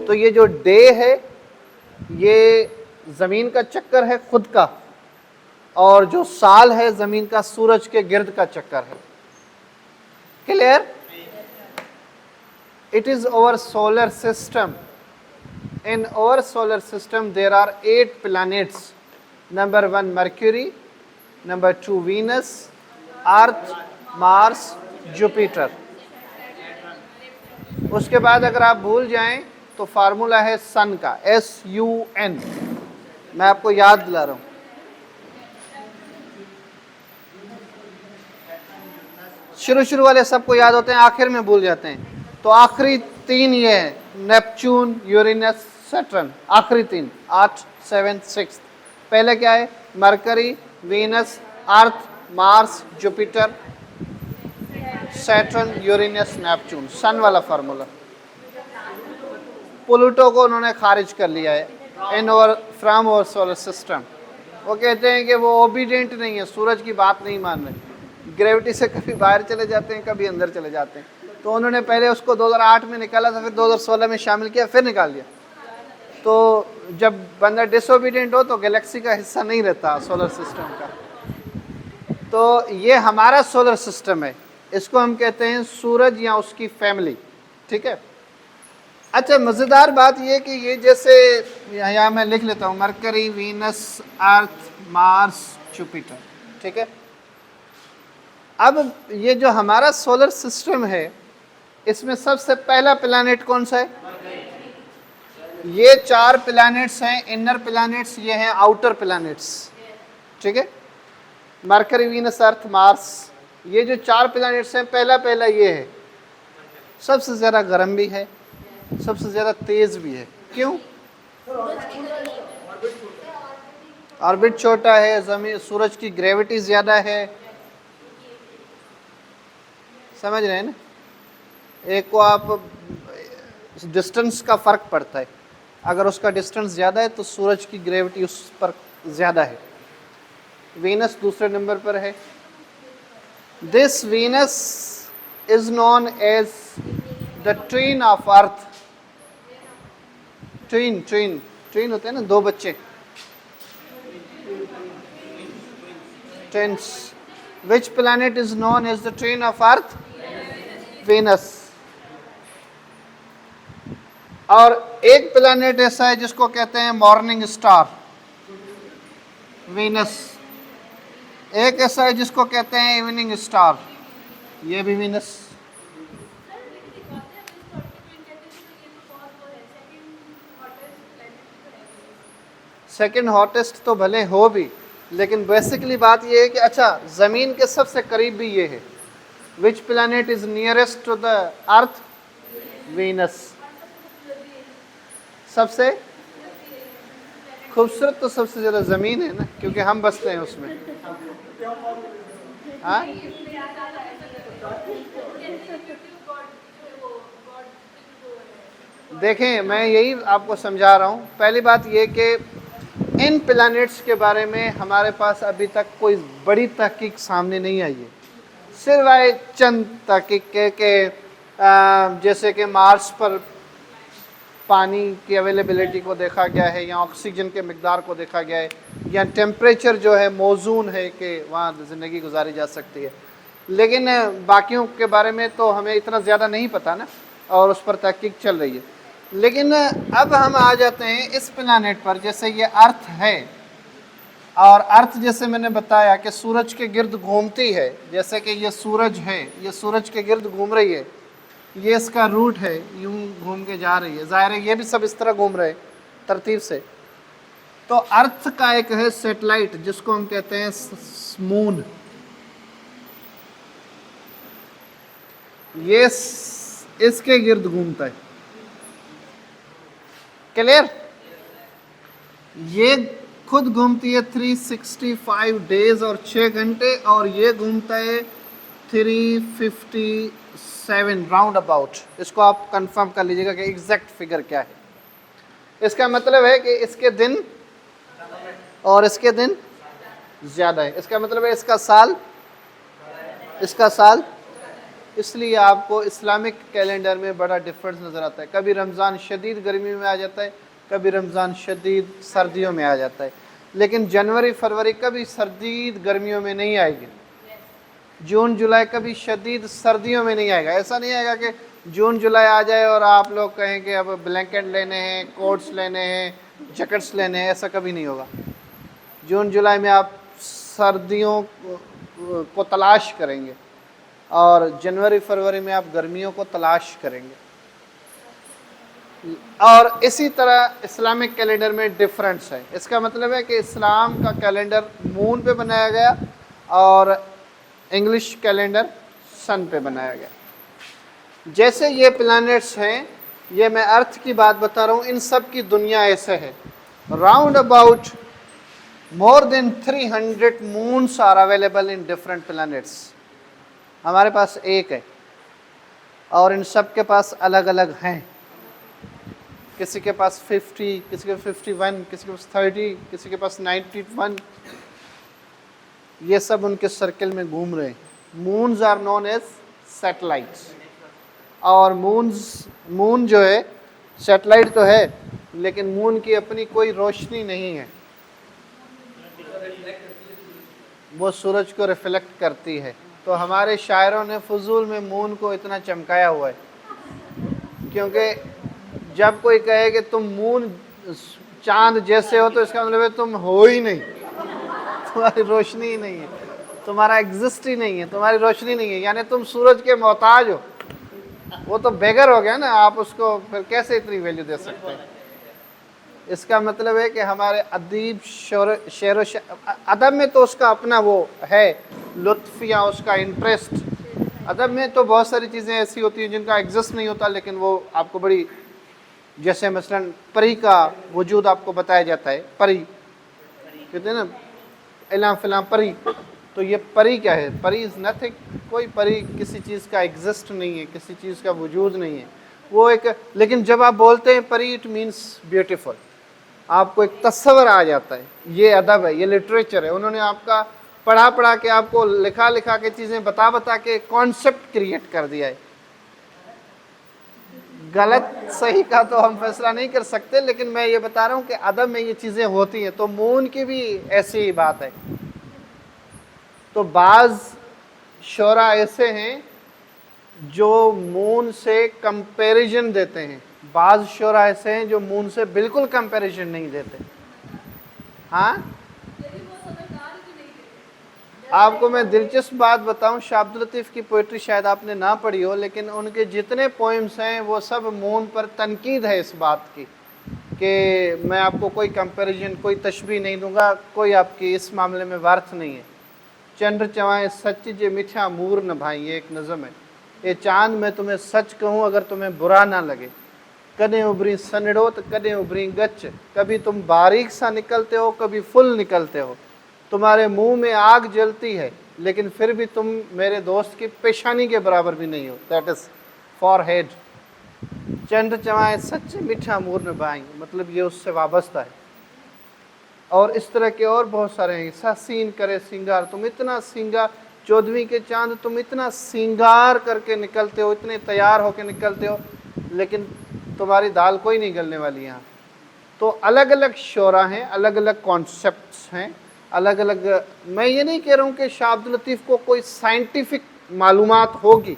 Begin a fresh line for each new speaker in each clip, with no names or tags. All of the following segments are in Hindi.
तो ये जो डे है ये ज़मीन का चक्कर है खुद का, और जो साल है ज़मीन का सूरज के गिर्द का चक्कर है। Clear? It is our solar system. In our solar system there are 8 planets. Number 1 Mercury, number 2 Venus, Earth, Mars, Jupiter. उसके बाद अगर आप भूल जाएं तो फार्मूला है सन का, SUN। मैं आपको याद दिला रहा हूं। शुरू वाले सबको याद होते हैं, आखिर में भूल जाते हैं। तो आखिरी 3 ये है, नेपच्यून, यूरेनस, सैटर्न। आखिरी 3, 8, 7, 6। पहले क्या है? Mercury, Venus, Earth, Mars, Jupiter, Saturn, Uranus, Neptune. Sun वाला फार्मूला। प्लूटो को उन्होंने खारिज कर लिया है इन और फ्रॉम और सोलर सिस्टम। वो कहते हैं कि वो ओबीडियंट नहीं है, सूरज की बात नहीं मान रहे, ग्रेविटी से कभी बाहर चले जाते हैं, कभी अंदर चले जाते हैं। तो उन्होंने पहले उसको 2008 में निकाला था, फिर 2016 में शामिल किया, फिर निकाल दिया। तो जब बंदा डिसोबीडियंट हो तो गैलेक्सी का हिस्सा नहीं रहता सोलर सिस्टम का। तो ये हमारा सोलर सिस्टम है, इसको हम कहते हैं सूरज या उसकी फैमिली। ठीक है। अच्छा, मज़ेदार बात ये कि ये जैसे यहाँ मैं लिख लेता हूँ, mercury, Venus, Earth, Mars, Jupiter. ठीक है। अब ये जो हमारा सोलर सिस्टम है इसमें सबसे पहला प्लैनेट कौन सा है? ये 4 प्लैनेट्स हैं, इनर प्लैनेट्स ये हैं आउटर प्लैनेट्स। ठीक है। मरकरी, वीनस, अर्थ, मार्स, ये जो 4 प्लैनेट्स हैं, पहला ये है। सबसे ज़्यादा गर्म भी है, सबसे ज़्यादा तेज़ भी है। क्यों? ऑर्बिट छोटा है, ज़मीन सूरज की ग्रेविटी ज़्यादा है। समझ रहे हैं ना? एक को आप डिस्टेंस का फ़र्क पड़ता है, अगर उसका डिस्टेंस ज़्यादा है तो सूरज की ग्रेविटी उस पर ज़्यादा है। वीनस दूसरे नंबर पर है। This Venus is known as the twin of Earth. Twin होते हैं ना, 2 बच्चे, twins. Which planet is known as the twin of Earth? Venus. और एक प्लैनेट ऐसा है जिसको कहते हैं मॉर्निंग स्टार, वीनस। एक ऐसा है जिसको कहते हैं इवनिंग स्टार, ये भी वीनस। सेकंड हॉटेस्ट तो भले हो भी, लेकिन बेसिकली बात ये है कि अच्छा, ज़मीन के सबसे करीब भी ये है। Which planet is nearest to the Earth? Venus. सबसे खूबसूरत तो सबसे ज़्यादा ज़मीन है ना, क्योंकि हम बसते हैं उसमें। हाँ, देखें, मैं यही आपको समझा रहा हूँ। पहली बात ये कि इन प्लैनेट्स के बारे में हमारे पास अभी तक कोई बड़ी तहकीक सामने नहीं आई है, सिवाय चंद तहकीक के जैसे कि मार्स पर पानी की अवेलेबिलिटी को देखा गया है, या ऑक्सीजन के मिकदार को देखा गया है, या टेम्परेचर जो है मौजून है कि वहाँ ज़िंदगी गुजारी जा सकती है। लेकिन बाकियों के बारे में तो हमें इतना ज़्यादा नहीं पता ना, और उस पर तहकीक चल रही है। लेकिन अब हम आ जाते हैं इस प्लैनेट पर। जैसे ये अर्थ है, और अर्थ जैसे मैंने बताया कि सूरज के गिर्द घूमती है, जैसे कि ये सूरज है, ये सूरज के गिर्द घूम रही है, ये इसका रूट है, यूं घूम के जा रही है। ज़ाहिर है ये भी सब इस तरह घूम रहे तरतीब से। तो अर्थ का एक है सैटेलाइट जिसको हम कहते हैं मून। ये इसके गिर्द घूमता है। क्लियर? ये खुद घूमती है 365 डेज और 6 घंटे, और ये घूमता है 357 राउंड अबाउट। इसको आप कंफर्म कर लीजिएगा कि एग्जैक्ट फिगर क्या है। इसका मतलब है कि इसके दिन और इसके दिन ज़्यादा है। इसका मतलब है इसका साल इसलिए आपको इस्लामिक कैलेंडर में बड़ा डिफरेंस नज़र आता है। कभी रमज़ान शदीद गर्मी में आ जाता है, कभी रमज़ान शदीद सर्दियों में आ जाता है, लेकिन जनवरी फरवरी कभी शदीद गर्मियों में नहीं आएगी। जून जुलाई कभी शदीद सर्दियों में नहीं आएगा। ऐसा नहीं आएगा कि जून जुलाई आ जाए और आप लोग कहें कि अब ब्लैंकेट लेने हैं, कोट्स लेने हैं, जैकेट्स लेने हैं, ऐसा कभी नहीं होगा। जून जुलाई में आप सर्दियों को तलाश करेंगे और जनवरी फरवरी में आप गर्मियों को तलाश करेंगे। और इसी तरह इस्लामिक कैलेंडर में डिफरेंस है। इसका मतलब है कि इस्लाम का कैलेंडर मून पे बनाया गया और इंग्लिश कैलेंडर सन पे बनाया गया। जैसे ये प्लैनेट्स हैं, ये मैं अर्थ की बात बता रहा हूँ, इन सब की दुनिया ऐसे है। Round about more than 300 moons are available in different planets। हमारे पास एक है और इन सब के पास अलग अलग हैं। किसी के पास 50, किसी के पास 51, किसी के पास 30, किसी के पास 91। ये सब उनके सर्कल में घूम रहे हैं। Moons are known as satellites. और मून जो है सैटेलाइट तो है, लेकिन मून की अपनी कोई रोशनी नहीं है, वो सूरज को रिफ्लेक्ट करती है। तो हमारे शायरों ने फजूल में मून को इतना चमकाया हुआ है, क्योंकि जब कोई कहे कि तुम मून चांद जैसे हो तो इसका मतलब है तुम हो ही नहीं, तुम्हारी रोशनी ही नहीं है, तुम्हारा एग्जिस्ट ही नहीं है, तुम्हारी रोशनी नहीं है, यानी तुम सूरज के मोहताज हो। वो तो बेगर हो गया ना, आप उसको फिर कैसे इतनी वैल्यू दे सकते हैं। इसका मतलब है कि हमारे अदीब शेर अदब में तो उसका अपना वो है लुत्फ या उसका इंटरेस्ट। अदब में तो बहुत सारी चीज़ें ऐसी होती हैं जिनका एग्जिस्ट नहीं होता, लेकिन वो आपको बड़ी, जैसे मसलन परी का वजूद आपको बताया जाता है। परी कहते हैं ना, इलाम फिलाम परी, तो ये परी क्या है? परी इज़ नथिंग। कोई परी किसी चीज़ का एग्जिस्ट नहीं है, किसी चीज़ का वजूद नहीं है, वो एक। लेकिन जब आप बोलते हैं परी, इट मीन्स ब्यूटीफुल, आपको एक तस्वर आ जाता है। ये अदब है, ये लिटरेचर है। उन्होंने आपका पढ़ा के, आपको लिखा के चीज़ें बता के कॉन्सेप्ट क्रिएट कर दिया है। गलत सही का तो हम फैसला नहीं कर सकते, लेकिन मैं ये बता रहा हूँ कि अदब में ये चीज़ें होती हैं। तो मून की भी ऐसी ही बात है। तो बाज़ शोरा ऐसे हैं जो मून से कंपैरिजन देते हैं, बाज़ शोरा ऐसे हैं जो मून से बिल्कुल कंपैरिजन नहीं देते। हाँ, आपको मैं दिलचस्प बात बताऊं, शाह अब्दुल लतीफ़ की पोइट्री शायद आपने ना पढ़ी हो, लेकिन उनके जितने पोइम्स हैं वो सब मून पर तनकीद है इस बात की कि मैं आपको कोई कंपैरिजन, कोई तशबीह नहीं दूंगा, कोई आपकी इस मामले में वार्थ नहीं है। चंद्र चवाएं सच जे मिठा मूर न भाई, ये एक नज़म है। ये चांद मैं तुम्हें सच कहूँ अगर तुम्हें बुरा ना लगे, कदें उभरी सनड़ो तो कदें उभरी गच, कभी तुम बारीक सा निकलते हो, कभी फुल निकलते हो, तुम्हारे मुंह में आग जलती है लेकिन फिर भी तुम मेरे दोस्त की पेशानी के बराबर भी नहीं हो। That is forehead. चंद्र चवाएं सच मीठा मूर न भाई, मतलब ये उससे वाबस्ता है। और इस तरह के और बहुत सारे हैं। सीन करे सिंगार, तुम इतना सिंगार, 14वीं के चांद तुम इतना सिंगार करके निकलते हो, इतने तैयार होकर निकलते हो, लेकिन तुम्हारी दाल कोई नहीं गलने वाली यहाँ। तो अलग अलग शोरा हैं, अलग अलग कॉन्सेप्ट्स हैं, अलग अलग। मैं ये नहीं कह रहा हूँ कि शाह अब्दुल लतीफ़ को कोई साइंटिफिक मालूमात होगी,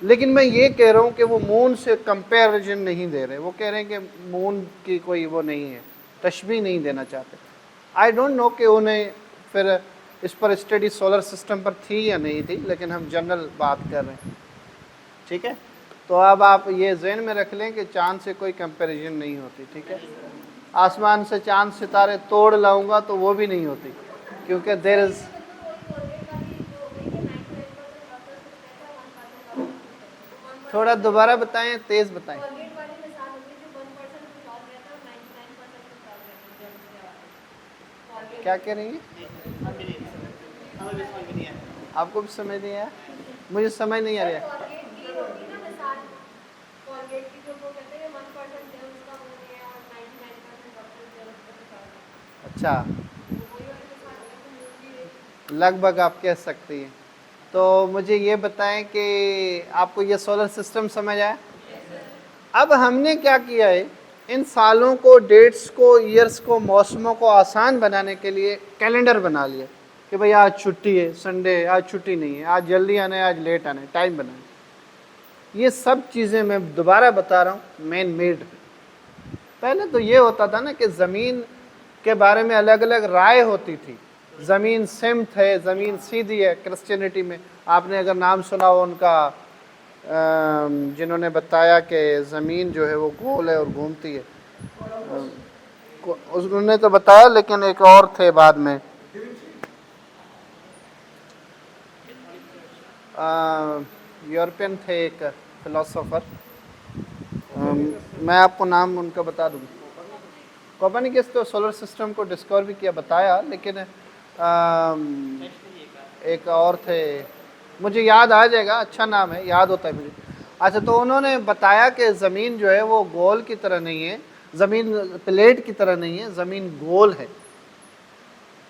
लेकिन मैं ये कह रहा हूँ कि वो मून से कंपैरिजन नहीं दे रहे। वो कह रहे हैं कि मून की कोई वो नहीं है, तशबीह नहीं देना चाहते। आई डोंट नो कि उन्हें फिर इस पर स्टडी सोलर सिस्टम पर थी या नहीं थी, लेकिन हम जनरल बात कर रहे हैं, ठीक है। तो अब आप ये ज़हन में रख लें कि चाँद से कोई कंपैरिजन नहीं होती, ठीक है। आसमान से चाँद सितारे तोड़ लाऊंगा तो वो भी नहीं होती, क्योंकि देयर इज़। थोड़ा दोबारा बताएं, तेज़ बताएं। क्या कह रही हैं? आपको भी समझ नहीं आया? मुझे समझ नहीं आ रहा है। अच्छा, लगभग आप कह सकती हैं। तो मुझे ये बताएं कि आपको ये सोलर सिस्टम समझ आया। अब हमने क्या किया है, इन सालों को, डेट्स को, ईयर्स को, मौसमों को आसान बनाने के लिए कैलेंडर बना लिया कि भाई आज छुट्टी है, संडे, आज छुट्टी नहीं है, आज जल्दी आना है, आज लेट आना है, टाइम बनाए। ये सब चीज़ें मैं दोबारा बता रहा हूँ मैन मेड। पहले तो ये होता था ना कि ज़मीन के बारे में अलग अलग राय होती थी। ज़मीन सिमत है, ज़मीन सीधी है। क्रिश्चियनिटी में आपने अगर नाम सुना हो उनका, जिन्होंने बताया कि ज़मीन जो है वो गोल है और घूमती है, उन्होंने तो बताया, लेकिन एक और थे बाद में, यूरोपियन थे एक फिलोसोफर, मैं आपको नाम उनका बता दूँगा। कोपर्निकस तो सोलर सिस्टम को डिस्कवर भी किया, बताया, लेकिन एक और थे, मुझे याद आ जाएगा, अच्छा नाम है, याद होता है मुझे। अच्छा, तो उन्होंने बताया कि ज़मीन जो है वो गोल की तरह नहीं है, ज़मीन प्लेट की तरह नहीं है, ज़मीन गोल है।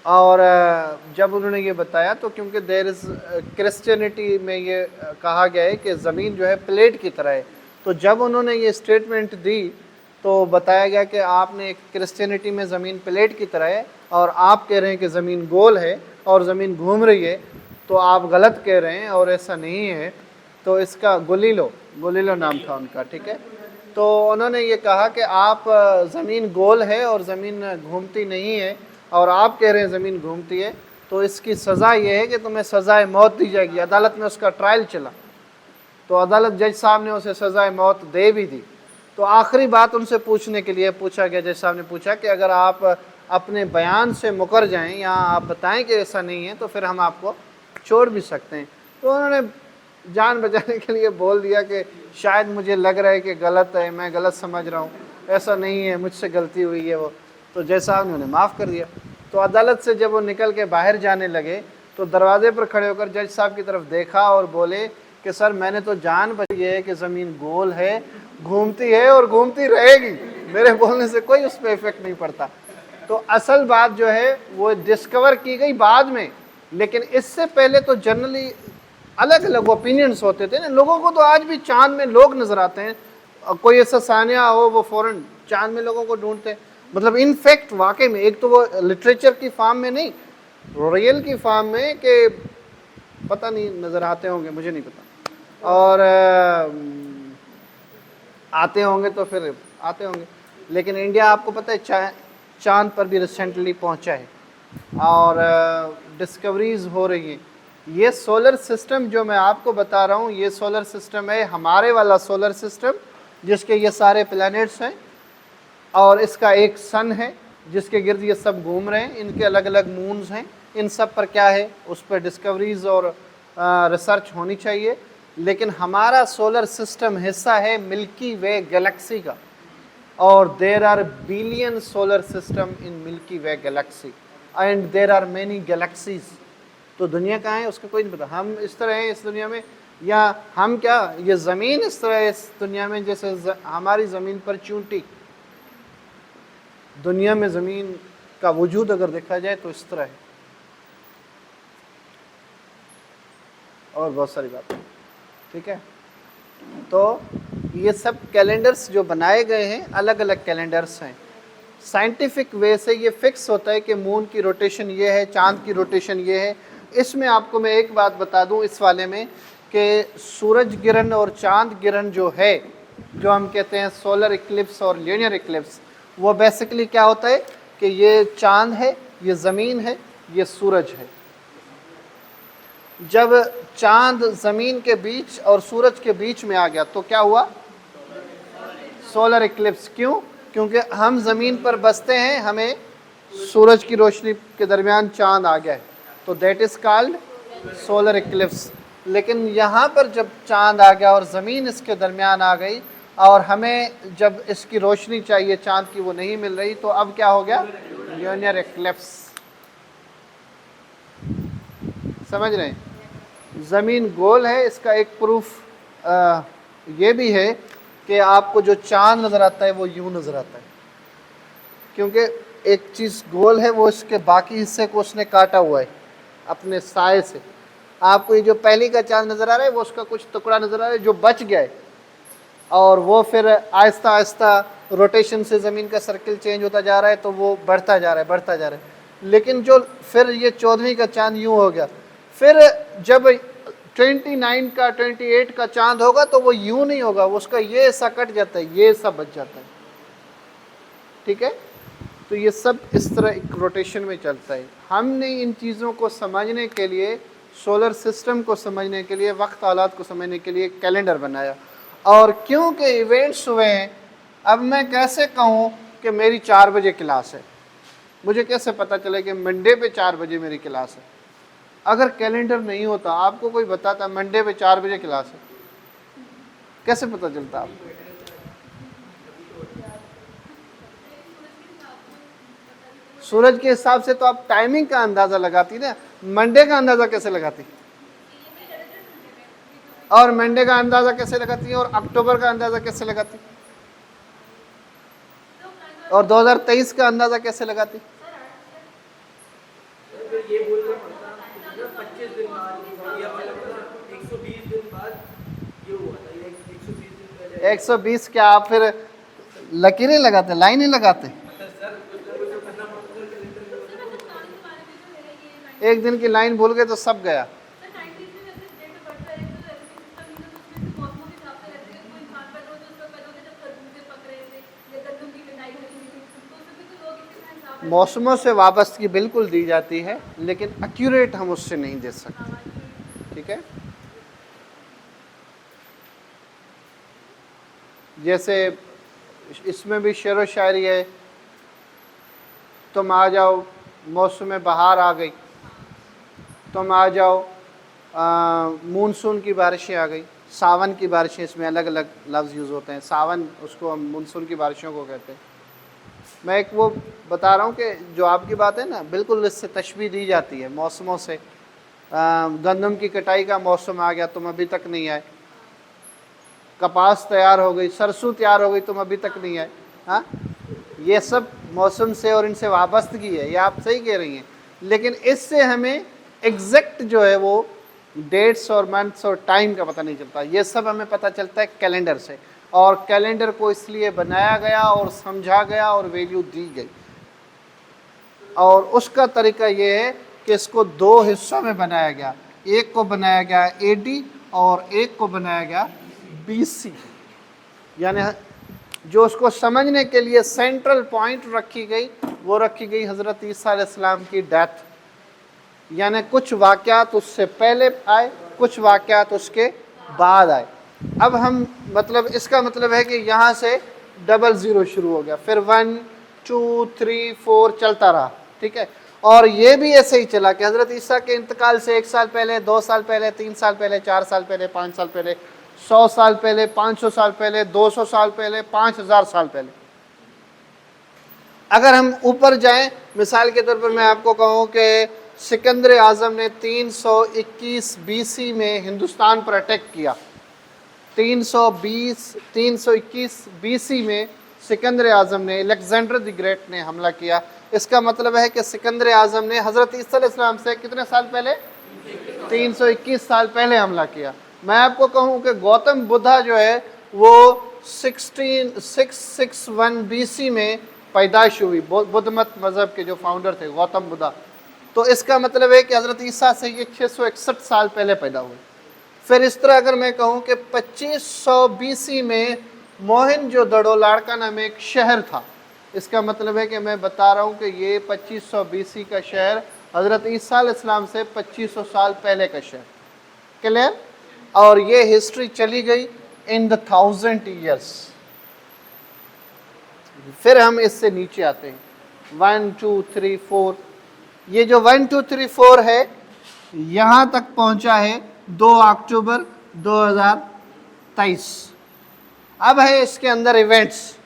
और जब उन्होंने ये बताया तो क्योंकि देयर इज़ क्रिश्चियनिटी में ये कहा गया है कि ज़मीन जो है प्लेट की तरह है, तो जब उन्होंने ये स्टेटमेंट दी तो बताया गया कि आपने क्रिश्चियनिटी में ज़मीन प्लेट की तरह है और आप कह रहे हैं कि ज़मीन गोल है और ज़मीन घूम रही है, तो आप गलत कह रहे हैं और ऐसा नहीं है। तो इसका गोलिलो नाम था उनका, ठीक है। तो उन्होंने ये कहा कि आप ज़मीन गोल है और ज़मीन घूमती नहीं है और आप कह रहे हैं ज़मीन घूमती है, तो इसकी सज़ा ये है कि तुम्हें सज़ाए मौत दी जाएगी। अदालत में उसका ट्रायल चला तो अदालत, जज साहब ने उसे सज़ाए मौत दे भी दी। तो आखिरी बात उनसे पूछने के लिए पूछा गया, जज साहब ने पूछा कि अगर आप अपने बयान से मुकर जाएं या आप बताएं कि ऐसा नहीं है तो फिर हम आपको छोड़ भी सकते हैं। तो उन्होंने जान बचाने के लिए बोल दिया कि शायद मुझे लग रहा है कि गलत है, मैं गलत समझ रहा हूँ, ऐसा नहीं है, मुझसे गलती हुई है वो। तो जज साहब ने उन्हें माफ़ कर दिया। तो अदालत से जब वो निकल के बाहर जाने लगे तो दरवाजे पर खड़े होकर जज साहब की तरफ देखा और बोले कि सर, मैंने तो जान बची है कि ज़मीन गोल है, घूमती है और घूमती रहेगी, मेरे बोलने से कोई उस पर इफेक्ट नहीं पड़ता। तो असल बात जो है वो डिस्कवर की गई बाद में, लेकिन इससे पहले तो जनरली अलग अलग ओपिनियंस होते थे ना। लोगों को तो आज भी चांद में लोग नज़र आते हैं, कोई ऐसा सानिया हो वो फ़ौरन चांद में लोगों को ढूंढते हैं। मतलब इनफैक्ट वाकई में, एक तो वो लिटरेचर की फॉर्म में नहीं, रियल की फॉर्म में, कि पता नहीं नज़र आते होंगे, मुझे नहीं पता, और आते होंगे तो फिर आते होंगे। लेकिन इंडिया, आपको पता है, चांद पर भी रिसेंटली पहुंचा है और डिस्कवरीज हो रही हैं। ये सोलर सिस्टम जो मैं आपको बता रहा हूँ, ये सोलर सिस्टम है हमारे वाला सोलर सिस्टम जिसके ये सारे प्लैनेट्स हैं और इसका एक सन है जिसके गिर्द ये सब घूम रहे हैं। इनके अलग अलग मून्स हैं, इन सब पर क्या है उस पर डिस्कवरीज और रिसर्च होनी चाहिए। लेकिन हमारा सोलर सिस्टम हिस्सा है मिल्की वे गैलेक्सी का, और there are billion solar system in Milky Way galaxy and there are many galaxies. तो दुनिया कहाँ है उसका कोई नहीं पता। हम इस तरह हैं इस दुनिया में, या हम क्या, ये ज़मीन इस तरह है इस दुनिया में जैसे हमारी ज़मीन पर चूंटी। दुनिया में ज़मीन का वजूद अगर देखा जाए तो इस तरह है, और बहुत सारी बातें, ठीक है। तो ये सब कैलेंडर्स जो बनाए गए हैं अलग अलग कैलेंडर्स हैं। साइंटिफिक वे से ये फिक्स होता है कि मून की रोटेशन ये है, चांद की रोटेशन ये है। इसमें आपको मैं एक बात बता दूं इस वाले में कि सूरज गिरन और चांद गिरन जो है, जो हम कहते हैं सोलर इक्लिप्स और ल्यूनर इक्लिप्स, वो बेसिकली क्या होता है कि ये चांद है, ये ज़मीन है, ये सूरज है। जब चांद ज़मीन के बीच और सूरज के बीच में आ गया तो क्या हुआ, सोलर इक्लिप्स। क्यों? क्योंकि हम ज़मीन पर बसते हैं, हमें सूरज की रोशनी के दरमियान चांद आ गया है, तो that is called solar Eclipse. लेकिन यहाँ पर जब चांद आ गया और ज़मीन इसके दरमियान आ गई और हमें जब इसकी रोशनी चाहिए चांद की, वो नहीं मिल रही, तो अब क्या हो गया, ल्यूनर इक्लिप्स। समझ रहे हैं? ज़मीन गोल है, इसका एक प्रूफ ये भी है कि आपको जो चांद नज़र आता है वो यूं नज़र आता है, क्योंकि एक चीज़ गोल है वो इसके बाकी हिस्से को उसने काटा हुआ है अपने साए से। आपको ये जो पहली का चांद नज़र आ रहा है वो उसका कुछ टुकड़ा नज़र आ रहा है जो बच गया है, और वो फिर आहिस्ता आहिस्ता रोटेशन से ज़मीन का सर्किल चेंज होता जा रहा है, तो वो बढ़ता जा रहा है, बढ़ता जा रहा है। लेकिन जो फिर ये 14वीं का चांद यूँ हो गया, फिर जब 29 का 28 का चांद होगा तो वो यूँ नहीं होगा, उसका ये हिस्सा कट जाता है, ये सब बच जाता है। ठीक है, तो ये सब इस तरह एक रोटेशन में चलता है। हमने इन चीज़ों को समझने के लिए, सोलर सिस्टम को समझने के लिए, वक्त हालात को समझने के लिए कैलेंडर बनाया। और क्योंकि इवेंट्स हुए हैं, अब मैं कैसे कहूँ कि मेरी 4 बजे क्लास है, मुझे कैसे पता चले कि मंडे पे 4 बजे मेरी क्लास है? अगर कैलेंडर नहीं होता, आपको कोई बताता मंडे पे 4 बजे क्लास है, कैसे पता चलता आपको? सूरज के हिसाब से तो आप टाइमिंग का अंदाज़ा लगाती ना, मंडे का अंदाज़ा कैसे लगाती? और मंडे का अंदाज़ा कैसे लगाती है, और अक्टूबर का अंदाज़ा कैसे लगाती, और 2023 का अंदाज़ा कैसे लगाती? 120 क्या आप फिर लकीरें लगाते, लाइनें लगाते? एक दिन की लाइन भूल गए तो सब गया। मौसमों से वाबस्तगी बिल्कुल दी जाती है, लेकिन एक्यूरेट हम उससे नहीं दे सकते। ठीक है, जैसे इसमें भी शेर व शायरी है, तुम आ जाओ मौसम बहार आ गई, तुम आ जाओ मानसून की बारिशें आ गई, सावन की बारिशें, इसमें अलग अलग लफ्ज़ यूज़ होते हैं। सावन उसको हम मानसून की बारिशों को कहते हैं। मैं एक वो बता रहा हूँ कि जो आपकी बात है ना, बिल्कुल इससे तशबीह दी जाती है मौसमों से। गंदम की कटाई का मौसम आ गया, तुम अभी तक नहीं आए। कपास तैयार हो गई, सरसों तैयार हो गई, तुम अभी तक नहीं आए। हाँ, ये सब मौसम से और इनसे वाबस्तगी है, ये आप सही कह रही हैं। लेकिन इससे हमें एग्जैक्ट जो है वो डेट्स और मंथ्स और टाइम का पता नहीं चलता। ये सब हमें पता चलता है कैलेंडर से, और कैलेंडर को इसलिए बनाया गया और समझा गया और वैल्यू दी गई। और उसका तरीका ये है कि इसको 2 हिस्सों में बनाया गया, एक को बनाया गया AD और एक को बनाया गया BC। यानी जो उसको समझने के लिए सेंट्रल पॉइंट रखी गई, वो रखी गई हज़रत ईसा अलैहिस्सलाम की डेथ। यानी कुछ वाक़यात उससे पहले आए, कुछ वाक़यात उसके बाद आए। अब हम मतलब इसका मतलब है कि यहाँ से 00 शुरू हो गया, फिर 1 2 3 4 चलता रहा। ठीक है, और ये भी ऐसे ही चला कि हज़रत ईसा के इंतकाल से 1 साल पहले, 2 साल पहले, 3 साल पहले, 4 साल पहले, 5 साल पहले, 100 साल पहले, 500 साल पहले, 200 साल पहले, 5000 साल पहले। अगर हम ऊपर जाएं, मिसाल के तौर पर मैं आपको कहूँ कि सिकंदर आज़म ने 321 BC में हिंदुस्तान पर अटैक किया। 321 BC में सिकंदर आज़म ने, अलेक्जेंडर द ग्रेट ने हमला किया। इसका मतलब है कि सिकंदर आज़म ने हज़रत ईसा अलैहिस्सलाम से कितने साल पहले? 321 साल पहले हमला किया। मैं आपको कहूँ कि गौतम बुद्धा जो है वो 661 BC में पैदाइश हुई। बुद्ध मत मज़हब के जो फाउंडर थे गौतम बुद्धा, तो इसका मतलब है कि हज़रत ईसा से ये 661 साल पहले पैदा हुए। फिर इस तरह अगर मैं कहूँ कि 2500 BC में मोहनजोदड़ो लाड़का नाम एक शहर था, इसका मतलब है कि मैं बता रहा हूँ कि ये 2500 BC का शहर हज़रत ईसा अलैहिस्सलाम से 2500 साल पहले का शहर। क्लियर? और ये हिस्ट्री चली गई इन द 1000 ईयर्स। फिर हम इससे नीचे आते हैं 1 2 3 4। ये जो 1 2 3 4 है, यहाँ तक पहुँचा है 2 अक्टूबर 2023। अब है इसके अंदर इवेंट्स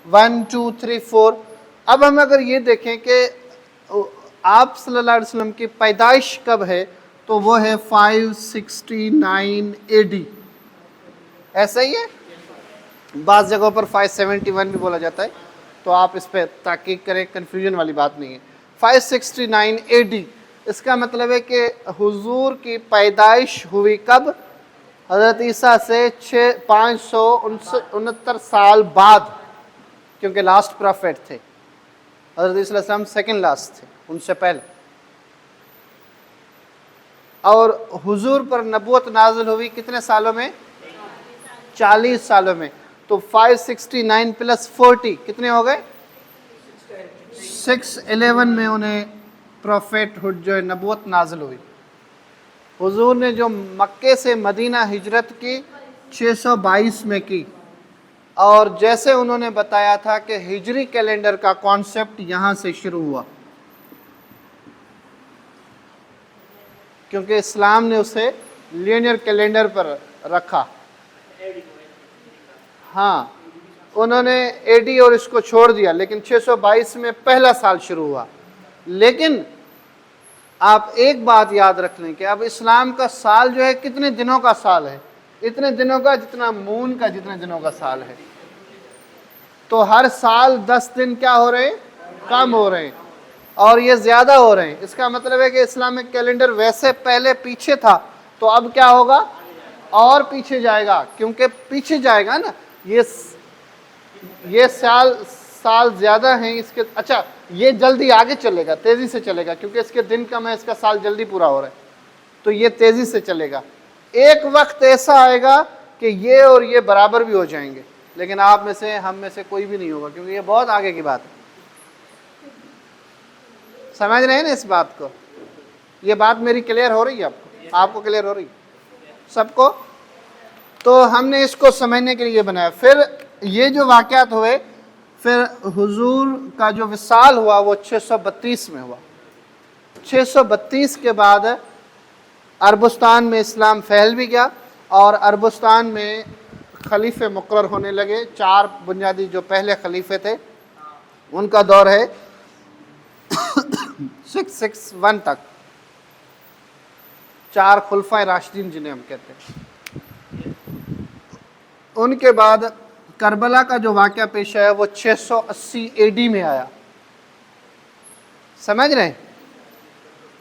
1 2 3 4। अब हम अगर ये देखें कि आप सल्लल्लाहु अलैहि वसल्लम की पैदाइश कब है, तो वो है 569 AD। ऐसा ही है, बाज़ जगहों पर 571 भी बोला जाता है, तो आप इस पर ताक़ीद करें, कन्फ्यूजन वाली बात नहीं है। 569 AD इसका मतलब है कि हुजूर की पैदाइश हुई कब? हज़रत ईसा से 569 साल बाद, क्योंकि लास्ट प्रॉफिट थे हज़रत ईसा अलैहिस्सलाम, सेकंड लास्ट थे उनसे पहले। और हुजूर पर नबूवत नाजिल हुई कितने सालों में? 40 सालों में। तो 569 प्लस 40 कितने हो गए? 611 में उन्हें प्रॉफिट हुड जो है नबूवत नाजिल हुई। हुजूर ने जो मक्के से मदीना हिजरत की 622 में की, और जैसे उन्होंने बताया था कि हिजरी कैलेंडर का कॉन्सेप्ट यहाँ से शुरू हुआ, क्योंकि इस्लाम ने उसे लीनियर कैलेंडर पर रखा। हाँ, उन्होंने एडी और इसको छोड़ दिया, लेकिन 622 में पहला साल शुरू हुआ। लेकिन आप एक बात याद रख लें कि अब इस्लाम का साल जो है कितने दिनों का साल है? इतने दिनों का जितना मून का जितने दिनों का साल है। तो हर साल 10 दिन क्या हो रहे हैं? कम हो रहे हैं, और ये ज़्यादा हो रहे हैं। इसका मतलब है कि इस्लामिक कैलेंडर वैसे पहले पीछे था, तो अब क्या होगा? और पीछे जाएगा, क्योंकि पीछे जाएगा ना। ये साल ज़्यादा हैं इसके। अच्छा, ये जल्दी आगे चलेगा, तेज़ी से चलेगा, क्योंकि इसके दिन कम है, इसका साल जल्दी पूरा हो रहा है, तो ये तेज़ी से चलेगा। एक वक्त ऐसा आएगा कि ये और ये बराबर भी हो जाएंगे, लेकिन आप में से, हम में से कोई भी नहीं होगा, क्योंकि ये बहुत आगे की बात है। समझ रहे हैं ना इस बात को? ये बात मेरी क्लियर हो रही है आपको? आपको क्लियर हो रही है सबको? तो हमने इसको समझने के लिए बनाया। फिर ये जो वाक़यात हुए, फिर हुजूर का जो विसाल हुआ वो 632 में हुआ। 632 के बाद अरबस्तान में इस्लाम फैल भी गया, और अरबस्तान में खलीफे मुकर्रर होने लगे। 4 बुनियादी जो पहले खलीफे थे उनका दौर है 661 तक। 4 खुलफाए राशिदीन जिन्हें हम कहते हैं। उनके बाद करबला का जो वाक़या पेश आया वो 680 एडी में आया। समझ रहे हैं?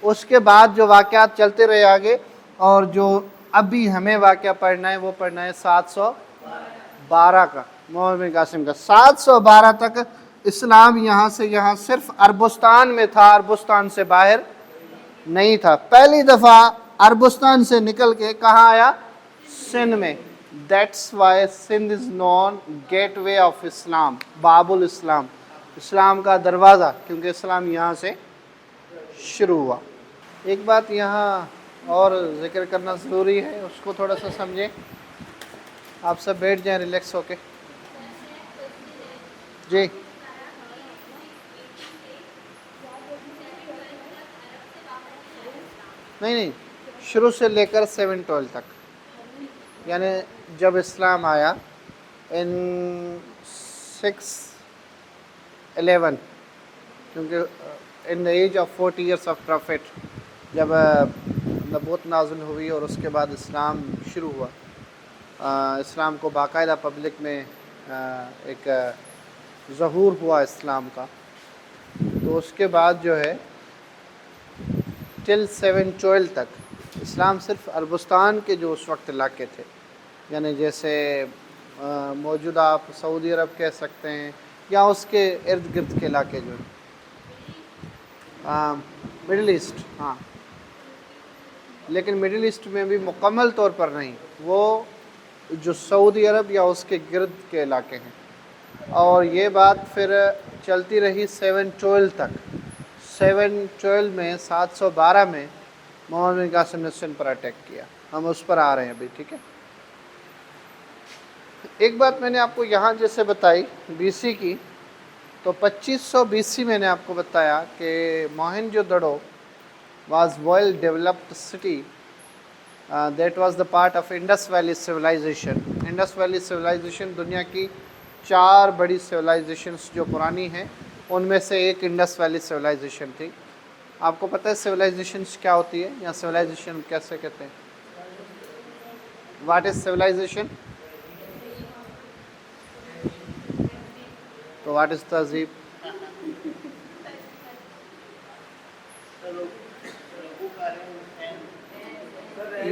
उसके बाद जो वाक़यात चलते रहे आगे, और जो अभी हमें वाक़या पढ़ना है वो पढ़ना है 712 का, मोहम्मद बिन कासिम का। 712 तक इस्लाम यहाँ से यहाँ सिर्फ अरबस्तान में था, अरबस्तान से बाहर नहीं था। पहली दफ़ा अरबस्तान से निकल के कहाँ आया? सिंध में। That's why Sindh is known gateway of Islam, बाबुल इस्लाम, इस्लाम का दरवाज़ा, क्योंकि इस्लाम यहाँ से शुरू हुआ। एक बात यहाँ और जिक्र करना ज़रूरी है, उसको थोड़ा सा समझें। आप सब बैठ जाएं रिलैक्स होके। जी, नहीं, शुरू से लेकर 712 तक, यानी जब इस्लाम आया इन 611, क्योंकि in the age of 40 years of prophet जब नबूवत नाज़िल हुई और उसके बाद इस्लाम शुरू हुआ। इस्लाम को बाकायदा पब्लिक में एक ज़हूर हुआ इस्लाम का। तो उसके बाद जो है टिल 712 तक इस्लाम सिर्फ अरबस्तान के जो उस वक्त इलाके थे, यानी जैसे मौजूदा आप सऊदी अरब कह सकते हैं, या उसके इर्द गिर्द के इलाके जो मिडिल ईस्ट। हाँ, लेकिन मिडिल ईस्ट में भी मुकम्मल तौर पर नहीं, वो जो सऊदी अरब या उसके गिर्द के इलाके हैं। और ये बात फिर चलती रही 712 तक। 712 में 712 में मोहम्मद बिन कासिम ने सिंध पर अटैक किया। हम उस पर आ रहे हैं अभी, ठीक है। एक बात मैंने आपको यहाँ जैसे बताई बीसी की, तो 2500 बीसी मैंने आपको बताया कि Mohenjodaro was well developed city that was the part of Indus Valley civilization. Indus Valley civilization दुनिया की 4 बड़ी civilizations जो पुरानी हैं उनमें से एक इंडस वैली सिविलाइजेशन थी। आपको पता है सिविलाइजेशंस क्या होती है, या सिविलाइजेशन कैसे कहते हैं? What is civilisation? तो व्हाट इज तहजीब?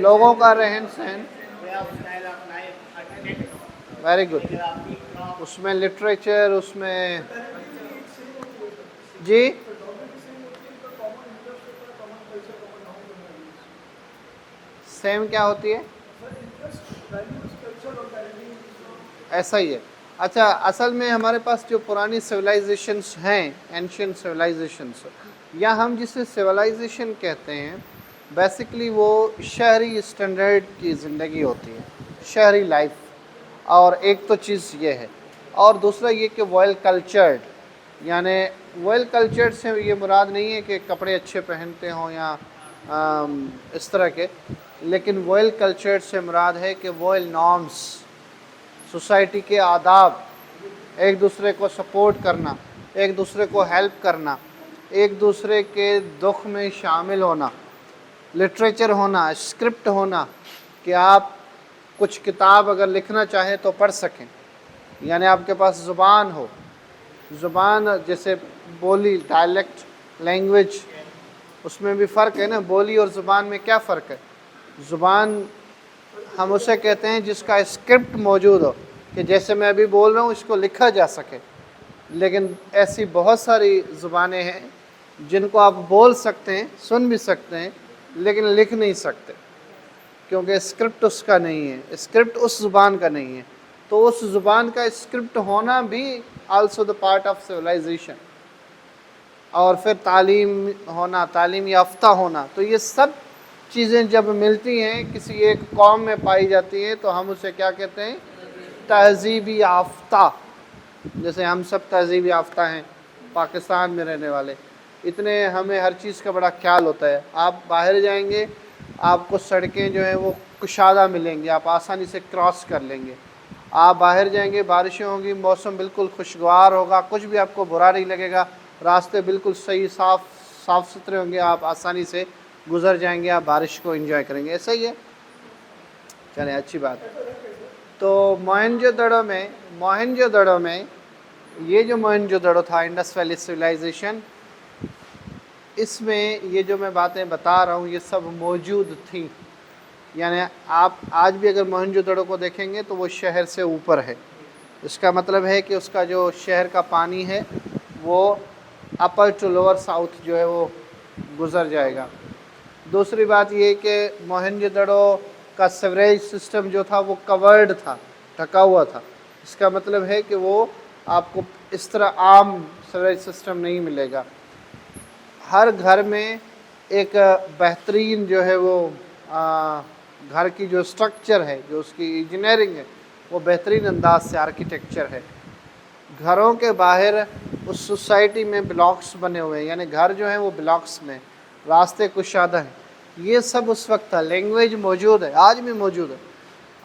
लोगों का रहन सहन, वेरी गुड। उसमें लिटरेचर, उसमें जी सेम क्या होती है, ऐसा ही है। अच्छा, असल में हमारे पास जो पुरानी सिविलाइजेशंस हैं, एंशियंट सिविलाइजेशंस, या हम जिसे सिविलाइजेशन कहते हैं, बेसिकली वो शहरी स्टैंडर्ड की ज़िंदगी होती है, शहरी लाइफ। और एक तो चीज़ ये है, और दूसरा ये कि वेल कल्चर्ड, यानी वेल कल्चर्ड से ये मुराद नहीं है कि कपड़े अच्छे पहनते हों या इस तरह के, लेकिन वेल कल्चर्ड से मुराद है कि वेल नॉर्म्स, सोसाइटी के आदाब, एक दूसरे को सपोर्ट करना, एक दूसरे को हेल्प करना, एक दूसरे के दुख में शामिल होना, लिटरेचर होना, स्क्रिप्ट होना कि आप कुछ किताब अगर लिखना चाहें तो पढ़ सकें, यानी आपके पास ज़ुबान हो। ज़ुबान जैसे बोली, डायलेक्ट, लैंग्वेज, उसमें भी फ़र्क है ना। बोली और ज़ुबान में क्या फ़र्क है? ज़ुबान हम उसे कहते हैं जिसका स्क्रिप्ट मौजूद हो, कि जैसे मैं अभी बोल रहा हूँ इसको लिखा जा सके। लेकिन ऐसी बहुत सारी ज़ुबानें हैं जिनको आप बोल सकते हैं, सुन भी सकते हैं, लेकिन लिख नहीं सकते, क्योंकि स्क्रिप्ट उसका नहीं है, स्क्रिप्ट उस ज़ुबान का नहीं है। तो उस ज़ुबान का स्क्रिप्ट होना भी also the part of civilisation. और फिर तालीम होना, तालीम याफ्ता होना, तो ये सब चीज़ें जब मिलती हैं, किसी एक कौम में पाई जाती हैं, तो हम उसे क्या कहते हैं? तहज़ीब याफ्ता। जैसे हम सब तहज़ीब याफ्ता हैं, पाकिस्तान में रहने वाले, इतने हमें हर चीज़ का बड़ा ख्याल होता है। आप बाहर जाएंगे, आपको सड़कें जो हैं वो कुशादा मिलेंगी, आप आसानी से क्रॉस कर लेंगे। आप बाहर जाएंगे, बारिशें होंगी, मौसम बिल्कुल खुशगवार होगा, कुछ भी आपको बुरा नहीं लगेगा, रास्ते बिल्कुल सही साफ़ सुथरे होंगे, आप आसानी से गुज़र जाएंगे, आप बारिश को एंजॉय करेंगे। ऐसा ही है, चलें, अच्छी बात है। तो मोहनजोदड़ो में ये जो मोहनजोदड़ो था, इंडस वैली सिविलाइजेशन, इसमें ये जो मैं बातें बता रहा हूँ ये सब मौजूद थी। यानी आप आज भी अगर मोहनजोदड़ो को देखेंगे तो वो शहर से ऊपर है। इसका मतलब है कि उसका जो शहर का पानी है वो अपर टू लोअर साउथ जो है वो गुज़र जाएगा। दूसरी बात ये कि मोहनजोदड़ो का सीवरेज सिस्टम जो था वो कवर्ड था, ढका हुआ था। इसका मतलब है कि वो आपको इस तरह आम सीवरेज सिस्टम नहीं मिलेगा। हर घर में एक बेहतरीन जो है वो घर की जो स्ट्रक्चर है, जो उसकी इंजीनियरिंग है, वो बेहतरीन अंदाज से आर्किटेक्चर है। घरों के बाहर उस सोसाइटी में ब्लॉक्स बने हुए हैं, यानी घर जो है वो ब्लॉक्स में, रास्ते कुशादा हैं। ये सब उस वक्त था। लैंग्वेज मौजूद है, आज भी मौजूद है,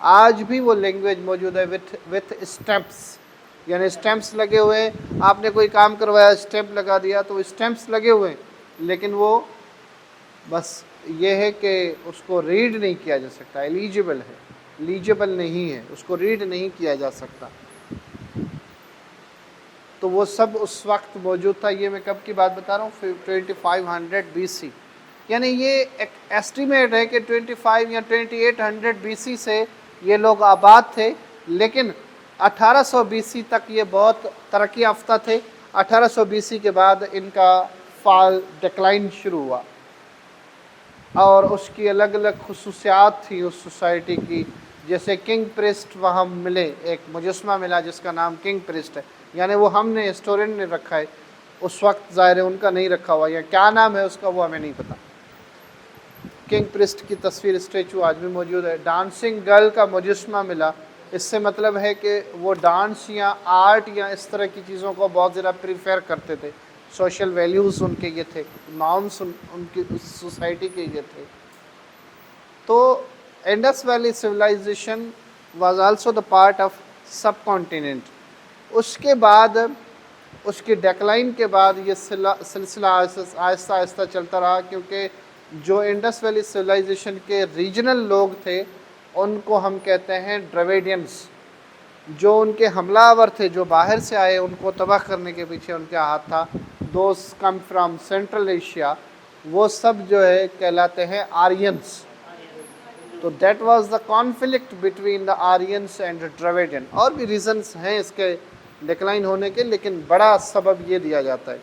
आज भी वो लैंग्वेज मौजूद है विथ स्टैम्प्स, यानी स्टैम्प्स लगे हुए हैं। आपने कोई काम करवाया, स्टैम्प लगा दिया, तो स्टैम्प्स लगे हुए हैं, लेकिन वो बस ये है कि उसको रीड नहीं किया जा सकता, एलिजिबल है, लीजिबल नहीं है, उसको रीड नहीं किया जा सकता। तो वो सब उस वक्त मौजूद था। ये मैं कब की बात बता रहा हूँ, 2500 BC, यानी ये एक एस्टीमेट है कि 25 या 2800 BC से ये लोग आबाद थे, लेकिन 1800 BC तक ये बहुत तरक्की याफ्ता थे। 1800 BC के बाद इनका फॉल, डिक्लाइन शुरू हुआ, और उसकी अलग अलग खुसूसियात थी उस सोसाइटी की। जैसे किंग प्रिस्ट वहाँ मिले, एक मुजस्मा मिला जिसका नाम किंग प्रिस्ट है, यानी वो हमने, हिस्टोरियन ने रखा है, उस वक्त ज़ाहिर है उनका नहीं रखा हुआ, या क्या नाम है उसका वो हमें नहीं पता। किंग प्रिस्ट की तस्वीर, स्टेचू आज भी मौजूद है। डांसिंग गर्ल का मुजस्मा मिला, इससे मतलब है कि वो डांस या आर्ट या इस तरह की चीज़ों को बहुत ज़्यादा प्रीफर करते थे। सोशल वैल्यूज़ उनके ये थे, नॉर्म्स उनकी उस सोसाइटी के ये थे। तो Indus Valley Civilisation was also the part of subcontinent. उसके बाद, उसकी डेक्लाइन के बाद ये सिलसिला आहिस्ता आहिस्ता चलता रहा, क्योंकि जो इंडस वैली सिविलाइजेशन के रीजनल लोग थे उनको हम कहते हैं ड्राविडियंस। जो उनके हमलावर थे, जो बाहर से आए, उनको तबाह करने के पीछे उनका हाथ था, those come from central Asia, वो सब जो है कहलाते हैं आर्यंस। तो that was the conflict between the Aryans and Dravidian. और भी रीजंस हैं इसके डिक्लाइन होने के, लेकिन बड़ा सबब ये दिया जाता है।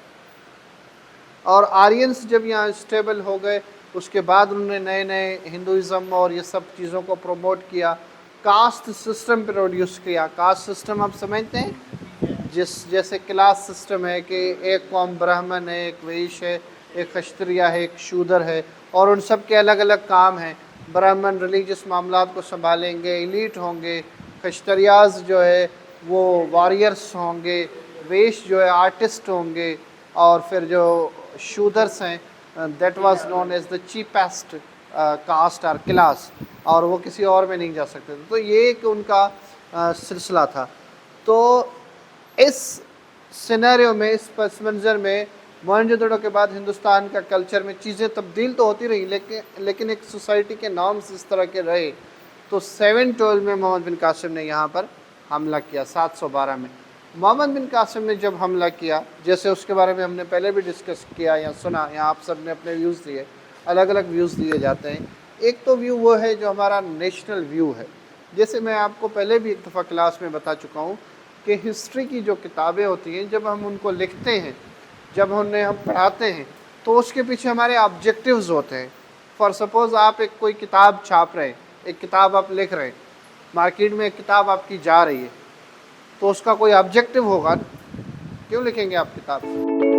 और आर्यंस जब यहाँ स्टेबल हो गए, उसके बाद उन्होंने नए नए हिंदुज़म और ये सब चीज़ों को प्रमोट किया, कास्ट सिस्टम प्रोड्यूस किया। कास्ट सिस्टम आप समझते हैं, जैसे क्लास सिस्टम है कि एक कौम ब्राह्मण है, एक वैश्य है, एक क्षत्रिय है, एक शूद्र है, और उन सब के अलग अलग काम हैं। ब्राह्मण रिलीजियस मामलात को संभालेंगे, एलीट होंगे, क्षत्रियाज जो है वो वॉरियर्स होंगे, वैश्य जो है आर्टिस्ट होंगे, और फिर जो शूदर्स हैं that was known as the cheapest caste और क्लास, और वो किसी और में नहीं जा सकते थे। तो ये एक उनका सिलसिला था। तो इस सिनेरियो में, इस पस मंज़र में मोहनजोदड़ो के बाद हिंदुस्तान का कल्चर में चीज़ें तब्दील तो होती रही, लेकिन एक सोसाइटी के नॉर्म्स इस तरह के रहे। तो 712 में मोहम्मद बिन कासिम ने यहाँ पर हमला किया। 712 में मोहम्मद बिन कासिम ने जब हमला किया, जैसे उसके बारे में हमने पहले भी डिस्कस किया या सुना, या आप सब ने अपने व्यूज़ दिए, अलग अलग व्यूज़ दिए जाते हैं। एक तो व्यू वो है जो हमारा नेशनल व्यू है। जैसे मैं आपको पहले भी एक दफ़ा क्लास में बता चुका हूँ कि हिस्ट्री की जो किताबें होती हैं, जब हम उनको लिखते हैं, जब उन्हें हम पढ़ाते हैं, तो उसके पीछे हमारे ऑब्जेक्टिव्स होते हैं। फॉर सपोज़ आप एक कोई किताब छाप रहे हैं, एक किताब आप लिख रहे हैं, मार्केट में एक किताब आपकी जा रही है, तो उसका कोई ऑब्जेक्टिव होगा। क्यों लिखेंगे आप किताब?